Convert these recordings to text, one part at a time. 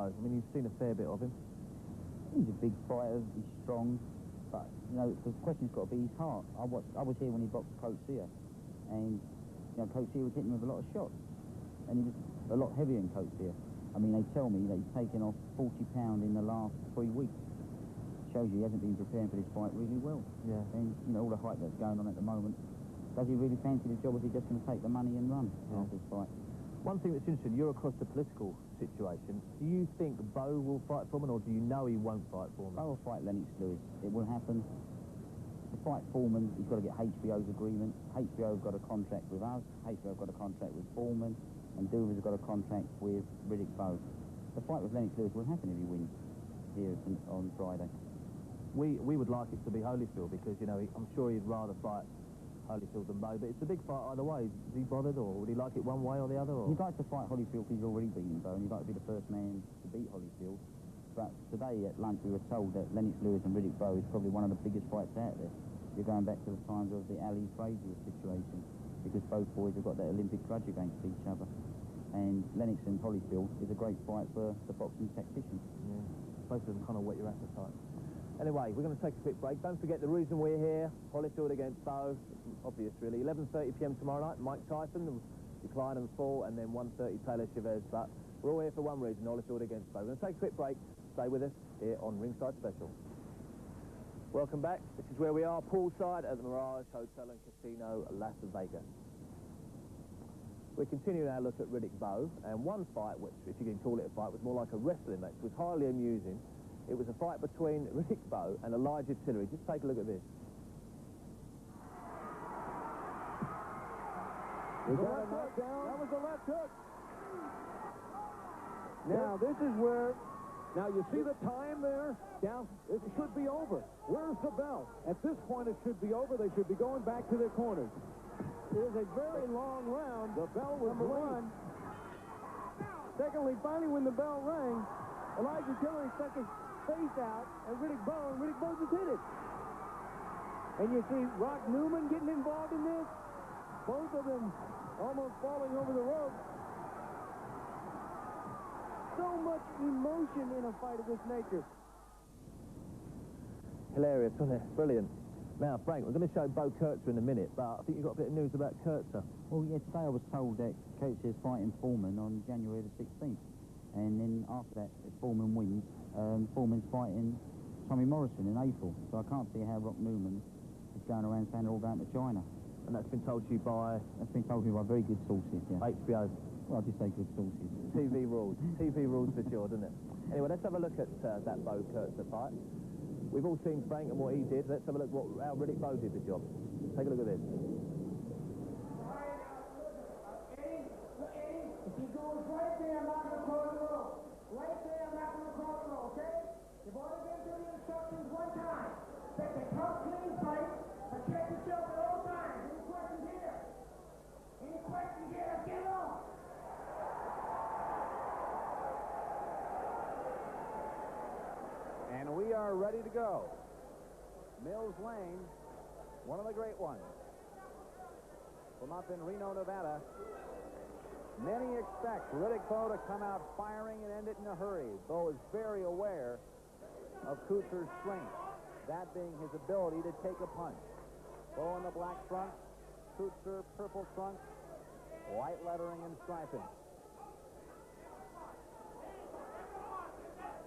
Bowe? I mean, you've seen a fair bit of him. He's a big fighter, he's strong, but, you know, the question's got to be his heart. I was here when he boxed Coach Sear, and, you know, Coach Sear was hitting him with a lot of shots, and he was a lot heavier than Coach Sear. I mean, they tell me that he's taken off 40 pounds in the last 3 weeks. Shows you he hasn't been preparing for this fight really well. Yeah. And, you know, all the hype that's going on at the moment, does he really fancy the job, or is he just going to take the money and run after this fight? One thing that's interesting, you're across the political situation. Do you think Bowe will fight Foreman, or do you know he won't fight Foreman? Bowe will fight Lennox Lewis. It will happen. To fight Foreman, he's got to get HBO's agreement. HBO have got a contract with us. HBO have got a contract with Foreman. And Duva's got a contract with Riddick Bowe. The fight with Lennox Lewis will happen if he wins here on Friday. We would like it to be Holyfield, because, you know, I'm sure he'd rather fight Holyfield than Bowe, but it's a big fight either way. Is he bothered, or would he like it one way or the other? Or? He'd like to fight Holyfield because he's already beaten Bowe, and he'd like to be the first man to beat Holyfield. But today at lunch we were told that Lennox Lewis and Riddick Bowe is probably one of the biggest fights out there. You're going back to the times of the Ali Frazier situation, because both boys have got that Olympic grudge against each other. And Lennox and Holyfield is a great fight for the boxing tactician. Yeah, both of them kind of whet your appetite. Anyway, we're going to take a quick break. Don't forget the reason we're here. Holyfield against Bowe. Obvious, really. 11:30 p.m. tomorrow night. Mike Tyson, Decline and Fall, and then 1:30 Taylor Chavez. But we're all here for one reason, Holyfield against Bowe. We're going to take a quick break. Stay with us here on Ringside Special. Welcome back. This is where we are, poolside at the Mirage Hotel and Casino, Las Vegas. We're continuing our look at Riddick Bowe, and one fight, which, if you can call it a fight, was more like a wrestling match, was highly amusing. It was a fight between Riddick Bowe and Elijah Tillery. Just take a look at this. We got a knockdown. That was the left hook. Now, this is where... Now, you see the time there? Down. It should be over. Where's the bell? At this point, it should be over. They should be going back to their corners. It is a very long round. The bell was number one. Secondly, finally, when the bell rang, Elijah Tillery stuck his face out, and Riddick Bowe just hit it. And you see Rock Newman getting involved in this. Both of them almost falling over the rope. So much emotion in a fight of this nature. Hilarious, wasn't it? Brilliant. Now, Frank, we're going to show Bo Kurtzer in a minute, but I think you've got a bit of news about Kurtzer. Well, yeah, today I was told that Kurtzer is fighting Foreman on January the 16th. And then after that, if Foreman wins, Foreman's fighting Tommy Morrison in April. So I can't see how Rock Newman is going around saying they're all going to China. And that's been told to you by? That's been told to me by very good sources, yeah. HBO? Well, I'll just say good sources. TV rules. TV rules for sure, doesn't it? Anyway, let's have a look at that Bo Kurtzer fight. We've all seen Frank and what he did. Let's have a look at how Riddick Bowe did the job. Take a look at this. If he goes right there, I'm not going to call the roll. Right there, I'm not going to call the roll, okay? You've only been through the instructions one time. Take a tough, clean fight, but check yourself at all times. Any questions here? Any questions here? Let's get it on. And we are ready to go. Mills Lane, one of the great ones. From up in Reno, Nevada. Many expect Riddick Bowe to come out firing and end it in a hurry. Bowe is very aware of Kurtzer's strength, that being his ability to take a punch. Bowe in the black trunks, Kurtzer purple trunks, white lettering and striping.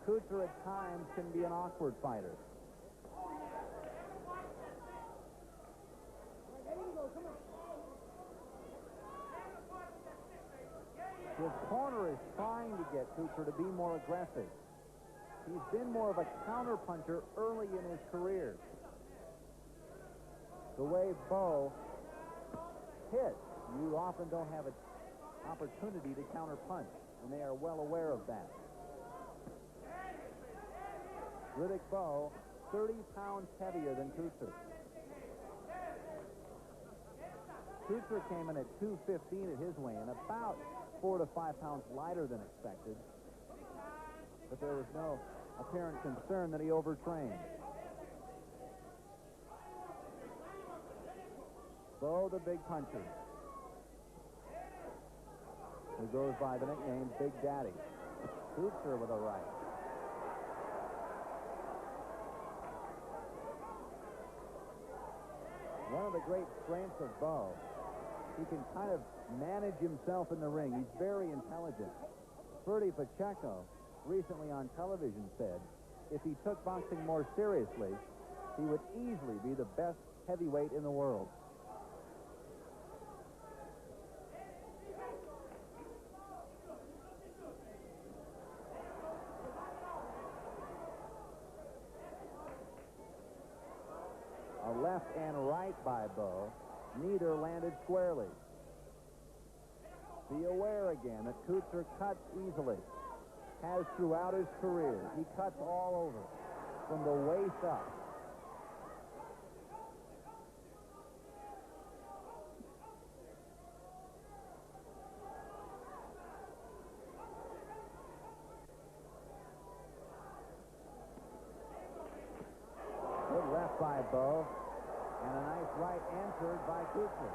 Kurtzer at times can be an awkward fighter. His corner is trying to get Kurtzer to be more aggressive. He's been more of a counter-puncher early in his career. The way Bowe hits, you often don't have an opportunity to counter-punch, and they are well aware of that. Riddick Bowe, 30 pounds heavier than Kurtzer. Kurtzer came in at 215 at his weigh-in, about 4 to 5 pounds lighter than expected. But there was no apparent concern that he overtrained. Bowe, the big puncher, who goes by the nickname Big Daddy. Kuchar with a right. One of the great strengths of Bowe, he can kind of manage himself in the ring. He's very intelligent. Ferdy Pacheco recently on television said if he took boxing more seriously, he would easily be the best heavyweight in the world. A left and right by Bowe. Neither landed squarely. Be aware again that Kuchar cuts easily. Has throughout his career. He cuts all over. From the waist up. Good left by Bowe. And a nice right answered by Kuchar,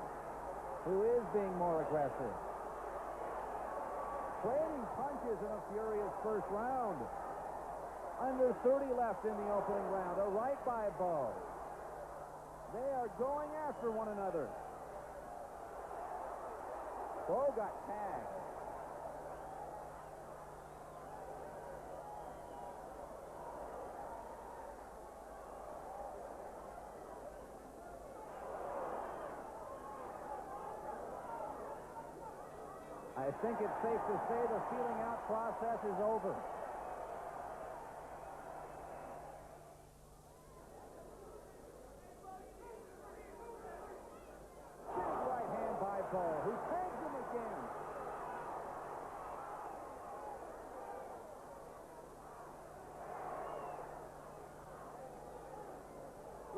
who is being more aggressive. Trading punches in a furious first round. Under 30 left in the opening round. A right by Bowe. They are going after one another. Bowe got tagged. I think it's safe to say the feeling out process is over. Big right hand by Bowe, who tags him again.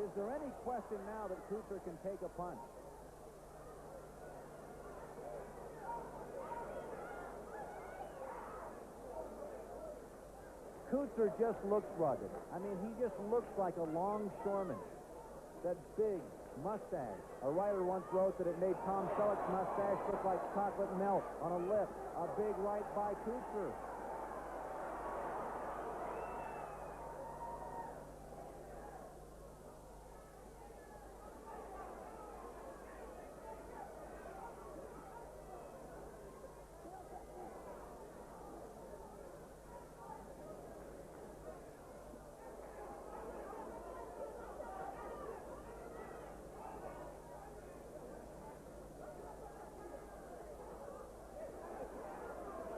Is there any question now that Kuchar can take a punch? Kuchar just looks rugged. I mean, he just looks like a longshoreman. That big mustache. A writer once wrote that it made Tom Selleck's mustache look like chocolate melt on a lip. A big right by Kuchar.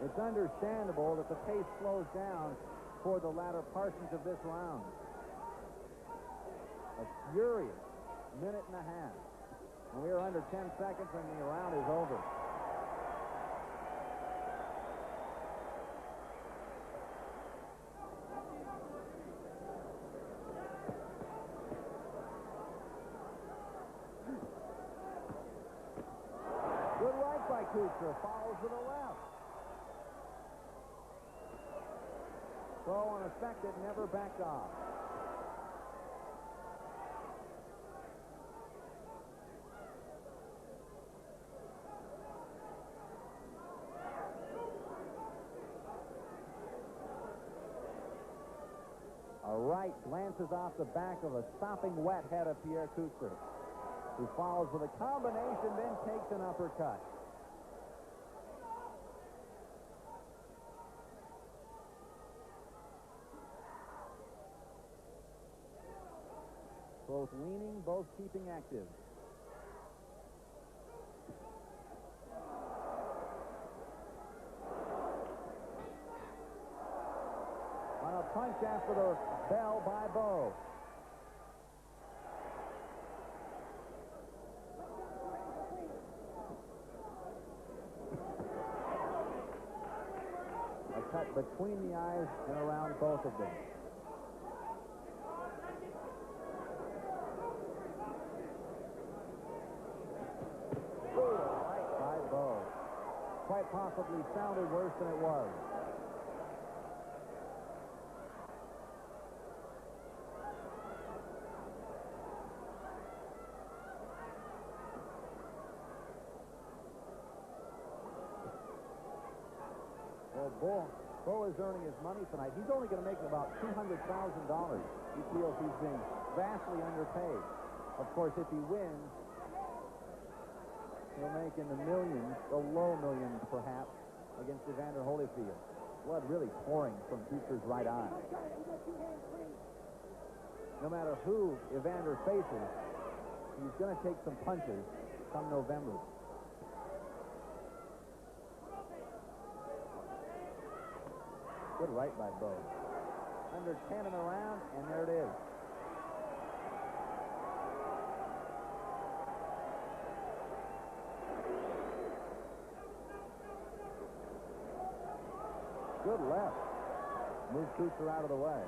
It's understandable that the pace slows down for the latter portions of this round. A furious minute and a half. And we are under 10 seconds and the round is over. Good right by Kuchar. Follows with a left. Throw unaffected, never backed off. A right glances off the back of a sopping wet head of Pierre Kuchar, who follows with a combination, then takes an uppercut. Both leaning, both keeping active. On a punch after the bell by Bowe. A cut between the eyes and around both of them. Quite possibly sounded worse than it was. Well, Bowe is earning his money tonight. He's only going to make about $200,000. He feels he's being vastly underpaid. Of course, if he wins, he'll make in the millions, the low millions perhaps, against Evander Holyfield. Blood really pouring from Kucher's right eye. No matter who Evander faces, he's going to take some punches come November. Good right by Bowe. Under 10 in the round, and there it is. Good left. Moves Kucher out of the way.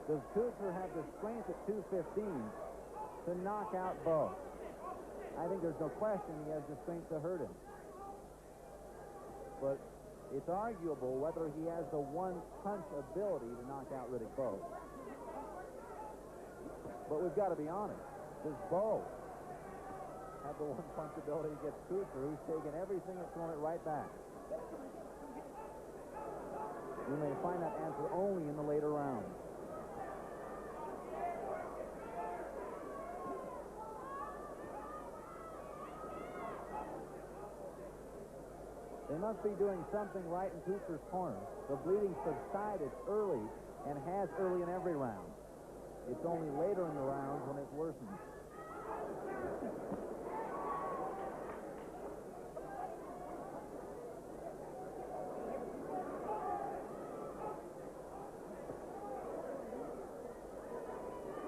Does Kucher have the strength at 215 to knock out Bowe? I think there's no question he has the strength to hurt him. But it's arguable whether he has the one-punch ability to knock out Riddick Bowe. But we've got to be honest. Does Bowe have the one-punch ability against Kucher, who's taken everything and thrown it right back? We may find that answer only in the later rounds. They must be doing something right in Kucher's corner. The bleeding subsided early and has early in every round. It's only later in the rounds when it's worsened.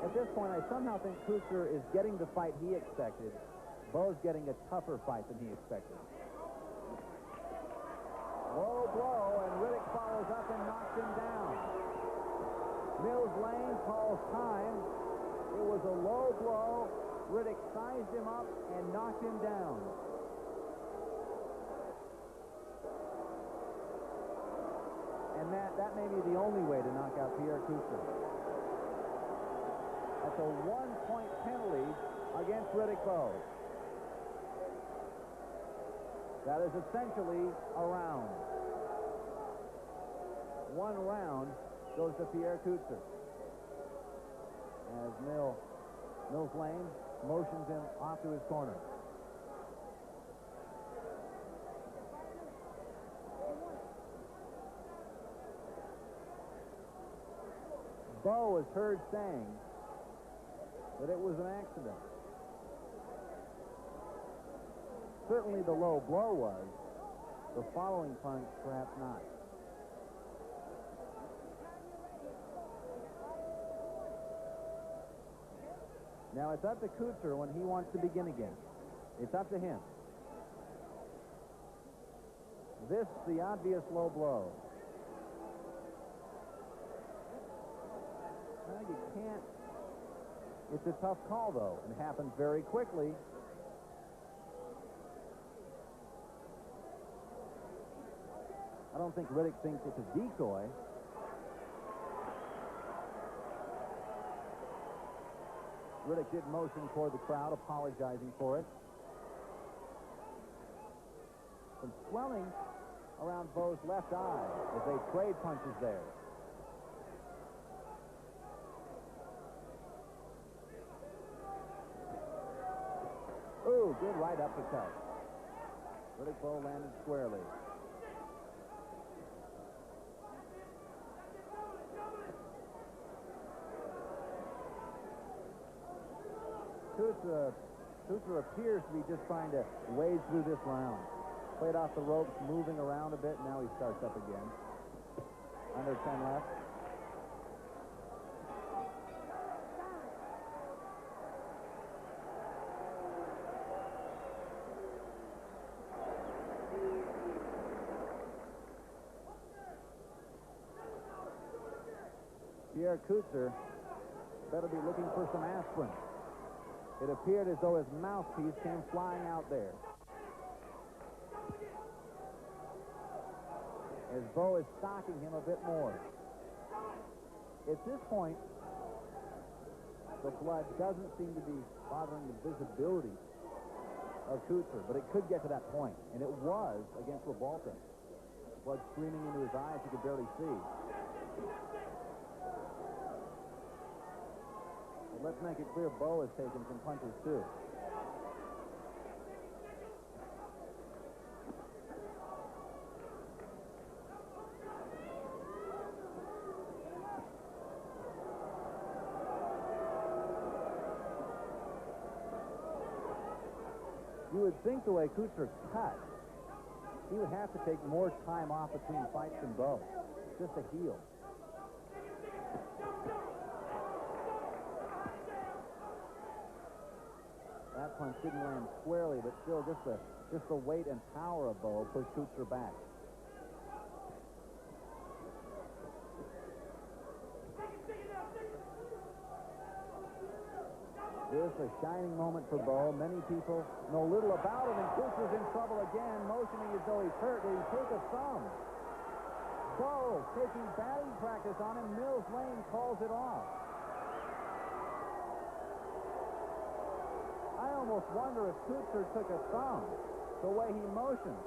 At this point, I somehow think Kucher is getting the fight he expected. Bowe's getting a tougher fight than he expected. Low blow, and Riddick follows up and knocks him down. Mills Lane calls time. It was a low blow. Riddick sized him up and knocked him down. And that may be the only way to knock out Pierre Kucher. That's a one-point penalty against Riddick Bowe. That is essentially a round. One round goes to Pierre Kucher. As Mills Lane motions him off to his corner. Bowe is heard saying that it was an accident. Certainly the low blow was. The following punch, perhaps not. Now it's up to Kucher when he wants to begin again. It's up to him. This, the obvious low blow. Well, you can't. It's a tough call, though. It happens very quickly. I don't think Riddick thinks it's a decoy. Riddick did motion toward the crowd, apologizing for it. Some swelling around Bowe's left eye as they trade punches there. Ooh, good right uppercut. Riddick Bowe landed squarely. Kucher appears to be just trying to wade through this round. Played off the ropes, moving around a bit. Now he starts up again. Under 10 left. Pierre Kucher better be looking for some aspirin. It appeared as though his mouthpiece came flying out there. as Bowe is stalking him a bit more. At this point, the blood doesn't seem to be bothering the visibility of Kuchar, but it could get to that point, and it was against Rebalta. Blood streaming into his eyes, he could barely see. But let's make it clear, Bowe has taken some punches too. You would think the way Kuchar cut, he would have to take more time off between fights than Bowe. Just a heel. That punch didn't land squarely, but still just the weight and power of Bowe pushed Kuchar back. This a shining moment for Bowe. Many people know little about him, and Kuchar's in trouble again, motioning as though he's hurt. Did he take a thumb? Bowe taking batting practice on him. Mills Lane calls it off. I almost wonder if Kuchar took a thumb, the way he motioned.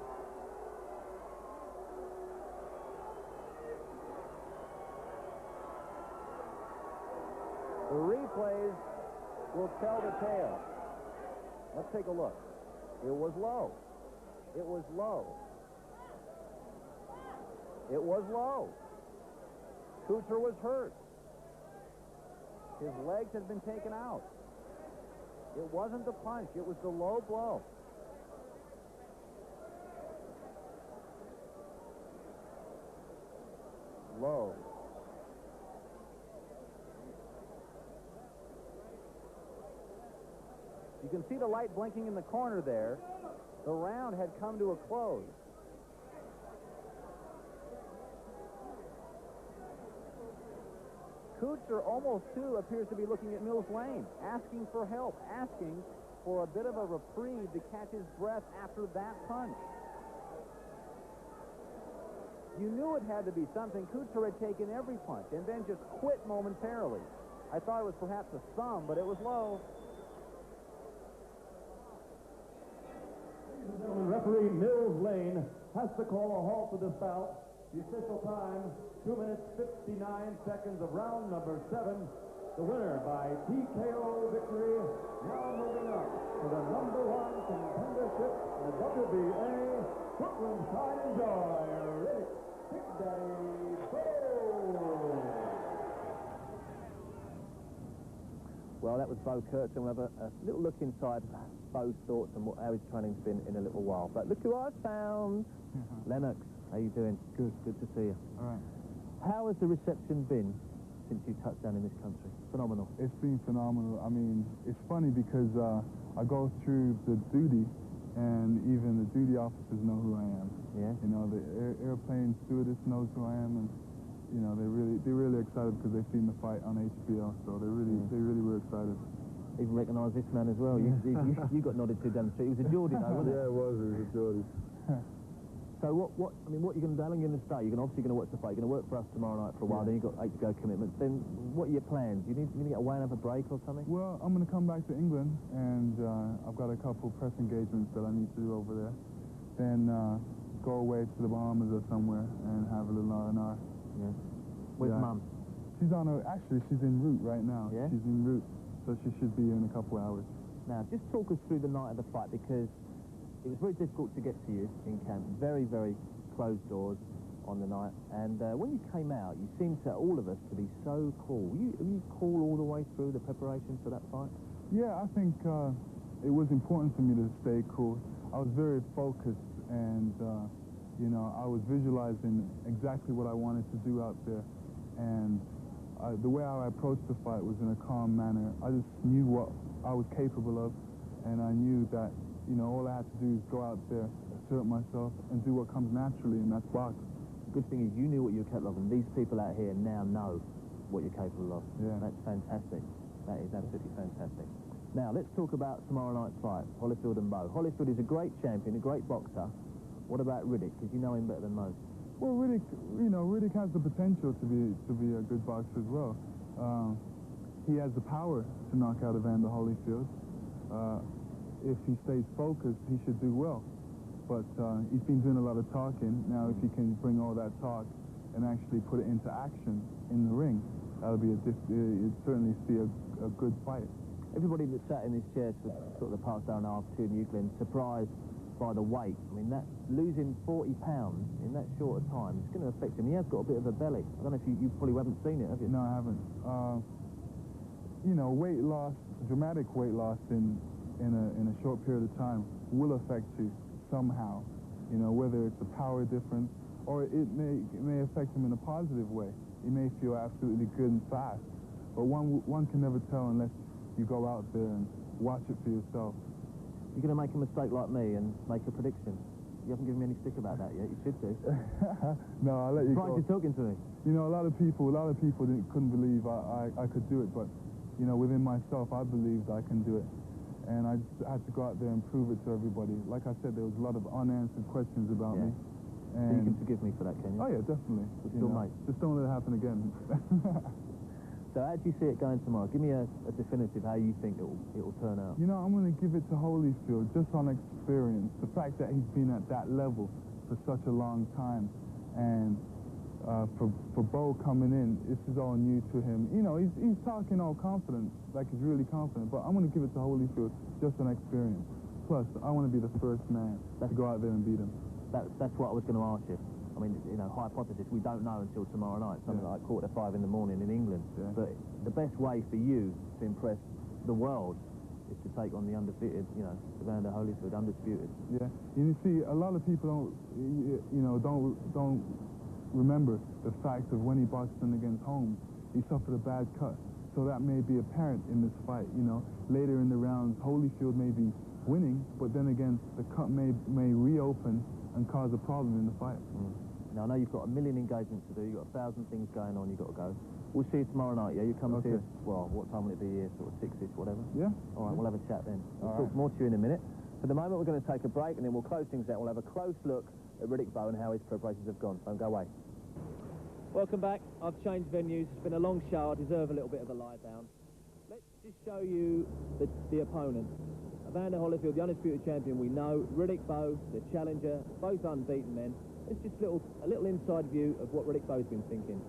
The replays will tell the tale. Let's take a look. It was low. It was low. It was low. Kuchar was hurt. His legs had been taken out. It wasn't the punch. It was the low blow. Low. You can see the light blinking in the corner there. The round had come to a close. Kuchar almost, too, appears to be looking at Mills Lane, asking for help, asking for a bit of a reprieve to catch his breath after that punch. You knew it had to be something. Kuchar had taken every punch and then just quit momentarily. I thought it was perhaps a thumb, but it was low. Referee Mills Lane has to call a halt to this bout. The official time, 2 minutes, 59 seconds of round number 7. The winner by TKO victory, now moving up to the number 1 contendership in the WBA. Brooklyn Pride and Joy, Riddick Big Daddy Bowe. Well, that was Bowe Kurtz, and we'll have a little look inside Bowe's thoughts and how his training's been in a little while. But look who I found. Lennox, how you doing? Good. Good to see you. All right. How has the reception been since you touched down in this country? Phenomenal. It's been phenomenal. I mean, it's funny because I go through the duty, and even the duty officers know who I am. Yeah. You know, the airplane stewardess knows who I am, and you know, they're really excited because they've seen the fight on HBO. So they really were excited. Even recognise this man as well. You got nodded to down the street. It was a Geordie though, wasn't it? Yeah, it was a Geordie. So what are you going to do? How long are you going to stay? You're obviously going to watch the fight. You're going to work for us tomorrow night for a while. Then you've got 8 to go commitments. Then what are your plans? You need to get away and have a break or something? Well, I'm going to come back to England, and I've got a couple press engagements that I need to do over there. Then go away to the Bahamas or somewhere and have a little R&R. Yeah. Where's Mum? She's actually she's en route right now. Yeah? She's en route, so she should be in a couple hours. Now, just talk us through the night of the fight, because it was very difficult to get to you in camp. Very, very closed doors on the night. And when you came out, you seemed to all of us to be so cool. Were you cool all the way through the preparation for that fight? Yeah, I think it was important for me to stay cool. I was very focused, and you know, I was visualizing exactly what I wanted to do out there. And the way I approached the fight was in a calm manner. I just knew what I was capable of, and I knew that, you know, all I had to do is go out there, assert myself, and do what comes naturally, and that's box. The good thing is you knew what you were capable of, and these people out here now know what you're capable of. Yeah. That's fantastic. That is absolutely fantastic. Now, let's talk about tomorrow night's fight, Holyfield and Bowe. Holyfield is a great champion, a great boxer. What about Riddick? Because you know him better than most. Well, Riddick, you know, Riddick has the potential to be a good boxer as well. He has the power to knock out Evander Holyfield. If he stays focused, he should do well. But he's been doing a lot of talking. Now, if he can bring all that talk and actually put it into action in the ring, that'll be you'd certainly see a good fight. Everybody that sat in these chairs for sort of the past hour and a half, two in Euclid, surprised by the weight. I mean, that losing 40 pounds in that short a time, it's going to affect him. He has got a bit of a belly. I don't know if you probably haven't seen it, have you? No, I haven't. You know, weight loss, dramatic weight loss in a short period of time will affect you somehow. You know, whether it's a power difference or it may affect him in a positive way. He may feel absolutely good and fast, but one can never tell unless you go out there and watch it for yourself. You're going to make a mistake like me and make a prediction. You haven't given me any stick about that yet. You should do. No, I'll let you go. Surprised you're talking to me. You know, a lot of people couldn't believe I could do it, but you know, within myself, I believed I can do it, and I just had to go out there and prove it to everybody. Like I said, there was a lot of unanswered questions about me. And so you can forgive me for that, can you? Oh yeah, definitely. We're still mates. Just don't let it happen again. So how do you see it going tomorrow? Give me a definitive how you think it'll turn out. You know, I'm going to give it to Holyfield just on experience. The fact that he's been at that level for such a long time, and for Bowe coming in, this is all new to him. You know, he's talking all confident, like he's really confident, but I'm going to give it to Holyfield just on experience. Plus, I want to be the first man to go out there and beat him. That's what I was going to ask you. I mean, you know, hypothesis, we don't know until tomorrow night, something like 4:45 in the morning in England. Yeah. But the best way for you to impress the world is to take on the undefeated, you know, Evander Holyfield, undisputed. Yeah, you see, a lot of people don't remember the fact of when he boxed in against Holmes, he suffered a bad cut. So that may be apparent in this fight, you know. Later in the rounds, Holyfield may be winning, but then again, the cut may reopen and cause a problem in the fight. Now, I know you've got a million engagements to do, you've got 1,000 things going on, you've got to go. We'll see you tomorrow night, yeah? You come and see us, well, what time will it be here, sort of 6-ish, whatever? Yeah. All right, we'll have a chat then. We'll talk more to you in a minute. For the moment, we're going to take a break, and then we'll close things out. We'll have a close look at Riddick Bowe and how his preparations have gone. Don't go away. Welcome back. I've changed venues. It's been a long show. I deserve a little bit of a lie down. Let's just show you the opponent. Evander Holyfield, the undisputed champion we know. Riddick Bowe, the challenger, both unbeaten men. It's just a little inside view of what Riddick Bowe's been thinking.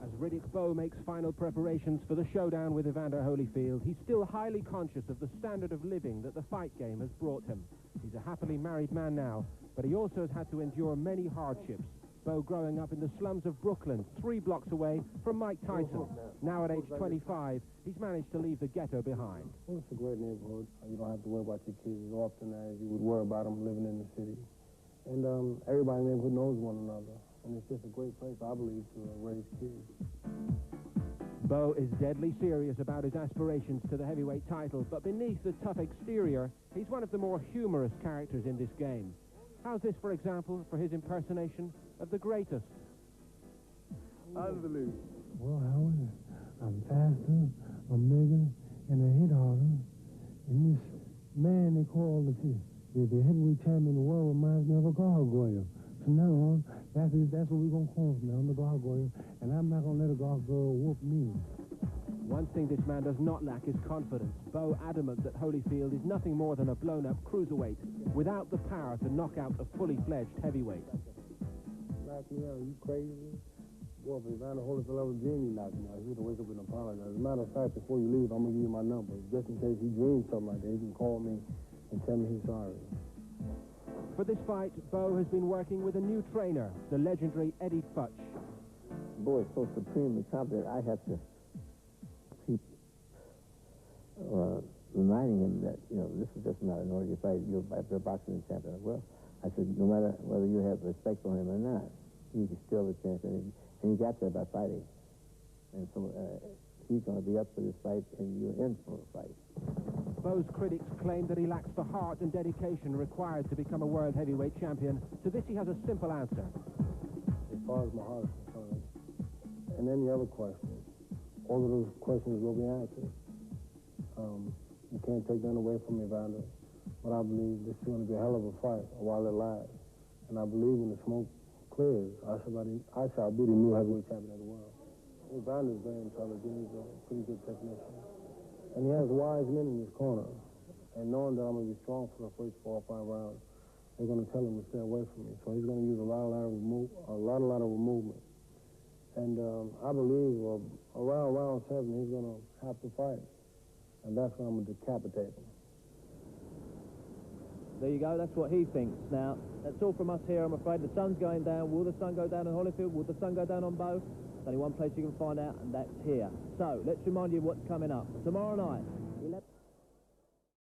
As Riddick Bowe makes final preparations for the showdown with Evander Holyfield, he's still highly conscious of the standard of living that the fight game has brought him. He's a happily married man now, but he also has had to endure many hardships. Bowe growing up in the slums of Brooklyn, 3 blocks away from Mike Tyson. Now at age 25, he's managed to leave the ghetto behind. Well, it's a great neighborhood. You don't have to worry about your kids as often as you would worry about them living in the city. And everybody in the neighborhood knows one another. And it's just a great place, I believe, to raise kids. Bowe is deadly serious about his aspirations to the heavyweight title, but beneath the tough exterior, he's one of the more humorous characters in this game. How's this, for example, for his impersonation of the greatest? Unbelievable. Well, Howard, I'm faster, I'm bigger, and I hit harder. And this man they call the heavyweight champion of the world reminds me of a gargoyle. From now on, that's what we're going to call him now, I'm the gargoyle, and I'm not going to let a gargoyle whoop me. One thing this man does not lack is confidence. Bowe adamant that Holyfield is nothing more than a blown-up cruiserweight without the power to knock out a fully-fledged heavyweight. Knock me out, are you crazy? Well, if Evander Holyfield ever dreamed he knocked me out, he would wake up and apologize. As a matter of fact, before you leave, I'm going to give you my number. Just in case he dreams something like that, he can call me and tell me he's sorry. For this fight, Bowe has been working with a new trainer, the legendary Eddie Futch. Bowe is so supremely confident, I have to keep reminding him that, you know, this is just not an ordinary fight. You're a boxing champion as well. I said, no matter whether you have respect for him or not, he's still the champion. And he got there by fighting. And so he's going to be up for this fight, and you're in for a fight. Bowe's critics claim that he lacks the heart and dedication required to become a world heavyweight champion. To this, he has a simple answer. As far as my heart is concerned, and any other questions, all of those questions will be answered. You can't take that away from me, Evander. But I believe this is going to be a hell of a fight while it lasts. And I believe when the smoke clears, I shall be the new heavyweight champion of the world. Evander's very intelligent. He's a pretty good technician. And he has wise men in his corner. And knowing that I'm going to be strong for the first 4 or 5 rounds, they're going to tell him to stay away from me. So he's going to use a lot of movement. And I believe around round 7, he's going to have to fight. And that's when I'm going to decapitate him. There you go, that's what he thinks. Now, that's all from us here, I'm afraid. The sun's going down. Will the sun go down on Holyfield? Will the sun go down on Bowe? There's only one place you can find out, and that's here. So, let's remind you what's coming up. Tomorrow night,